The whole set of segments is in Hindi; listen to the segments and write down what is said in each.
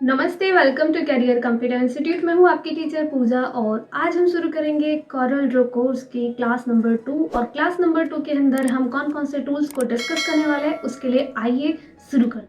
नमस्ते, welcome to career computer institute. मैं हूं आपकी टीचर पूजा और आज हम शुरू करेंगे कॉरल ड्रॉ कोर्स की क्लास नंबर 2। और क्लास नंबर 2 के अंदर हम कौन कौन से टूल्स को डिस्कस करने वाले हैं उसके लिए आइए शुरू करते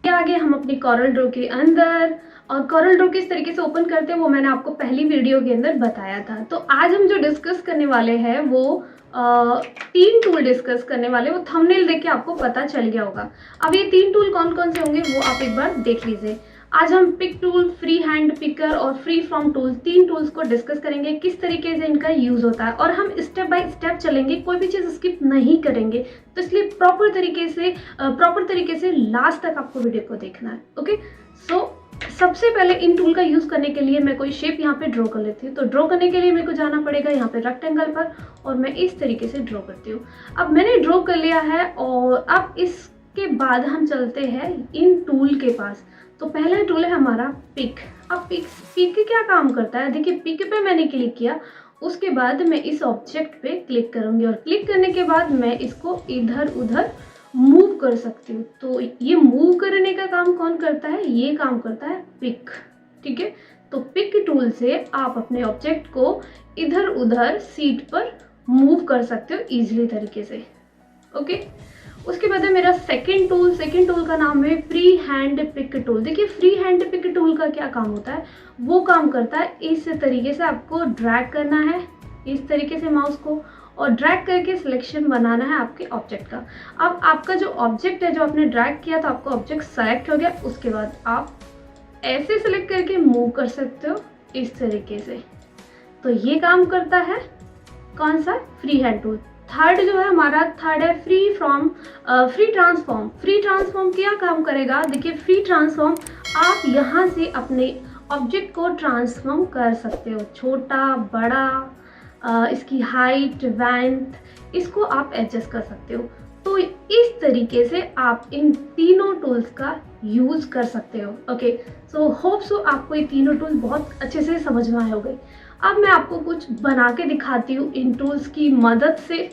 हैं। आगे हम अपनी कॉरल ड्रॉ के अंदर और कॉरल ड्रॉ किस तरीके से ओपन करते हैं वो मैंने आपको पहली वीडियो के अंदर बताया था। तो आज हम जो डिस्कस करने वाले हैं वो 3 टूल डिस्कस करने वाले। वो थंबनेल देख के आपको पता चल गया होगा। अब ये 3 टूल कौन कौन से होंगे वो आप एक बार देख लीजिए। आज हम pick tool, free hand picker और फ्री फ्रॉम टूल, 3 टूल्स को डिस्कस करेंगे, किस तरीके से इनका यूज होता है और हम स्टेप बाय स्टेप चलेंगे, कोई भी चीज़ स्किप नहीं करेंगे। तो इसलिए प्रॉपर तरीके से लास्ट तक आपको वीडियो को देखना है। ओके, सो सबसे पहले इन टूल का यूज करने के लिए मैं कोई शेप यहाँ पे ड्रॉ कर लेती हूँ। तो ड्रॉ करने के लिए मेरे को जाना पड़ेगा यहाँ पे रेक्टेंगल पर और मैं इस तरीके से ड्रॉ करती हूँ। अब मैंने ड्रॉ कर लिया है और अब इसके बाद हम चलते हैं इन टूल के पास। तो पहला टूल है हमारा पिक। अब पिक क्या काम करता है, देखिए पिक पे मैंने क्लिक किया, उसके बाद मैं इस ऑब्जेक्ट पे क्लिक करूंगी और क्लिक करने के बाद मैं इसको इधर उधर मूव कर सकती हूँ। तो ये मूव करने का काम कौन करता है, ये काम करता है पिक। ठीक है, तो पिक टूल से आप अपने ऑब्जेक्ट को इधर उधर सीट पर मूव कर सकते हो इजीली तरीके से। ओके, उसके बाद है मेरा सेकंड टूल का नाम है फ्री हैंड पिक टूल। देखिए फ्री हैंड पिक टूल का क्या काम होता है, वो काम करता है इस तरीके से आपको ड्रैग करना है, इस तरीके से माउस को, और ड्रैग करके सिलेक्शन बनाना है आपके ऑब्जेक्ट का। अब आपका जो ऑब्जेक्ट है जो आपने ड्रैग किया, तो आपका ऑब्जेक्ट सेलेक्ट हो गया, उसके बाद आप ऐसे सिलेक्ट करके मूव कर सकते हो इस तरीके से। तो ये काम करता है कौन सा, फ्री हैंड टूल। थर्ड जो है हमारा, थर्ड है फ्री ट्रांसफॉर्म क्या काम करेगा, देखिए फ्री ट्रांसफॉर्म आप यहाँ से अपने ऑब्जेक्ट को ट्रांसफॉर्म कर सकते हो, छोटा बड़ा, इसकी हाइट वेंथ, इसको आप एडजस्ट कर सकते हो। तो इस तरीके से आप इन तीनों टूल्स का यूज कर सकते हो। ओके, सो होप सो आपको ये तीनों टूल बहुत अच्छे से समझ में आए होंगे। अब मैं आपको कुछ बना के दिखाती हूँ इन टूल्स की मदद से।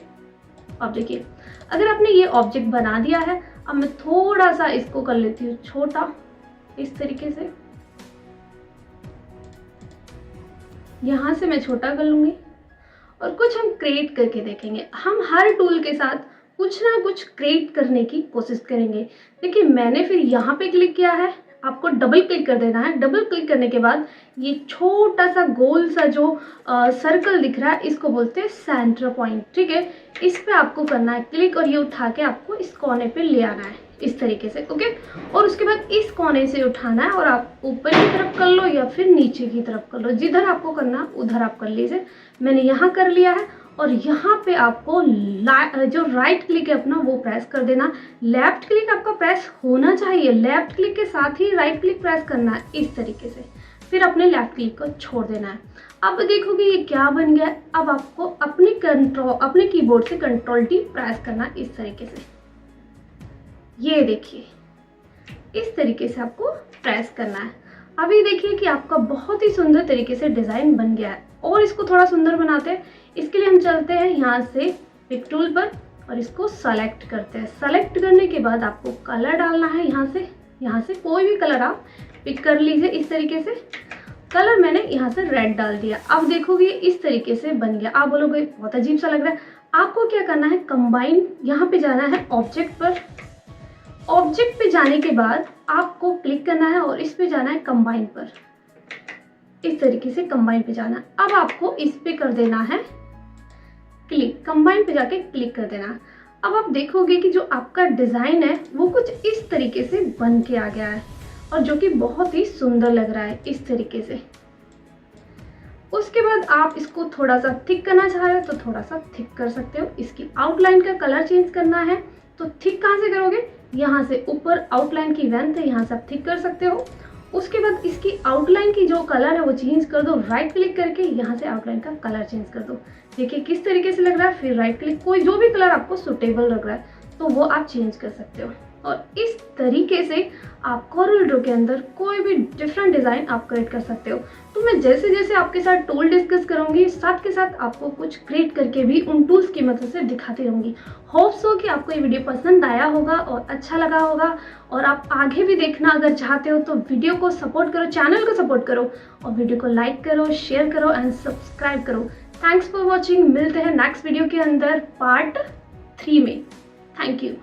अब देखिए, अगर आपने ये ऑब्जेक्ट बना दिया है, अब मैं थोड़ा सा इसको कर लेती हूँ छोटा, इस तरीके से यहाँ से मैं छोटा कर लूंगी और कुछ हम क्रिएट करके देखेंगे। हम हर टूल के साथ कुछ ना कुछ क्रिएट करने की कोशिश करेंगे। देखिए मैंने फिर यहाँ पे क्लिक किया है, आपको डबल क्लिक कर देना है। डबल क्लिक करने के बाद ये छोटा सा गोल सा जो सर्कल दिख रहा है, इसको बोलते हैं सेंटर पॉइंट। ठीक है, इस पे आपको करना है क्लिक और ये उठा के आपको इस कोने पे ले आना है इस तरीके से। ओके, और उसके बाद इस कोने से उठाना है और आप ऊपर की तरफ कर लो या फिर नीचे की तरफ कर लो, जिधर आपको करना उधर आप कर लीजिए। मैंने यहाँ कर लिया है और यहाँ पे आपको जो राइट क्लिक है अपना वो प्रेस कर देना। लेफ्ट क्लिक आपका प्रेस होना चाहिए, लेफ्ट क्लिक के साथ ही राइट क्लिक प्रेस करना है इस तरीके से, फिर अपने लेफ्ट क्लिक को छोड़ देना है। अब देखोगे ये क्या बन गया। अब आपको अपने कीबोर्ड से कंट्रोल टी प्रेस करना इस तरीके से, ये देखिए इस तरीके से आपको प्रेस करना है। अभी देखिए कि आपका बहुत ही सुंदर तरीके से डिजाइन बन गया है। और इसको थोड़ा सुंदर बनाते हैं, इसके लिए हम चलते हैं यहाँ से पिक टूल पर और इसको सेलेक्ट करते हैं। सेलेक्ट करने के बाद आपको कलर डालना है, यहाँ से कोई भी कलर आप पिक कर लीजिए इस तरीके से। कलर मैंने यहाँ से रेड डाल दिया। अब देखोगे इस तरीके से बन गया। आप बोलोगे बहुत अजीब सा लग रहा है, आपको क्या करना है, कंबाइन, यहाँ पे जाना है ऑब्जेक्ट पर। ऑब्जेक्ट पे जाने के बाद आपको क्लिक करना है और इस पे जाना है कंबाइन पर, इस तरीके से कंबाइन पे जाना। अब आपको इस पे कर देना है क्लिक, कंबाइन पे जाके क्लिक कर देना। अब आप देखोगे कि जो आपका डिजाइन है वो कुछ इस तरीके से बन के आ गया है और जो कि बहुत ही सुंदर लग रहा है इस तरीके से। उसके बाद आप इसको थोड़ा सा थिक करना चाह रहे हो तो थोड़ा सा थिक कर सकते हो। इसकी आउटलाइन का कलर चेंज करना है तो थिक कहाँ से करोगे, यहाँ से ऊपर आउटलाइन की लेंथ है, यहाँ से आप थिक कर सकते हो। उसके बाद इसकी आउटलाइन की जो कलर है वो चेंज कर दो, राइट क्लिक करके यहाँ से आउटलाइन का कलर चेंज कर दो। देखिए किस तरीके से लग रहा है। फिर राइट क्लिक, कोई जो भी कलर आपको सुटेबल लग रहा है तो वो आप चेंज कर सकते हो। और इस तरीके से आप कोरल ड्रॉ के अंदर कोई भी डिफरेंट डिज़ाइन आप क्रिएट कर सकते हो। तो मैं जैसे जैसे आपके साथ टूल डिस्कस करूँगी, साथ के साथ आपको कुछ क्रिएट करके भी उन टूल्स की मदद से दिखाती रहूँगी। होप्स हो कि आपको ये वीडियो पसंद आया होगा और अच्छा लगा होगा, और आप आगे भी देखना अगर चाहते हो तो वीडियो को सपोर्ट करो, चैनल को सपोर्ट करो, और वीडियो को लाइक करो, शेयर करो एंड सब्सक्राइब करो। Thanks for watching. मिलते हैं नेक्स्ट वीडियो के अंदर पार्ट 3 में। Thank you.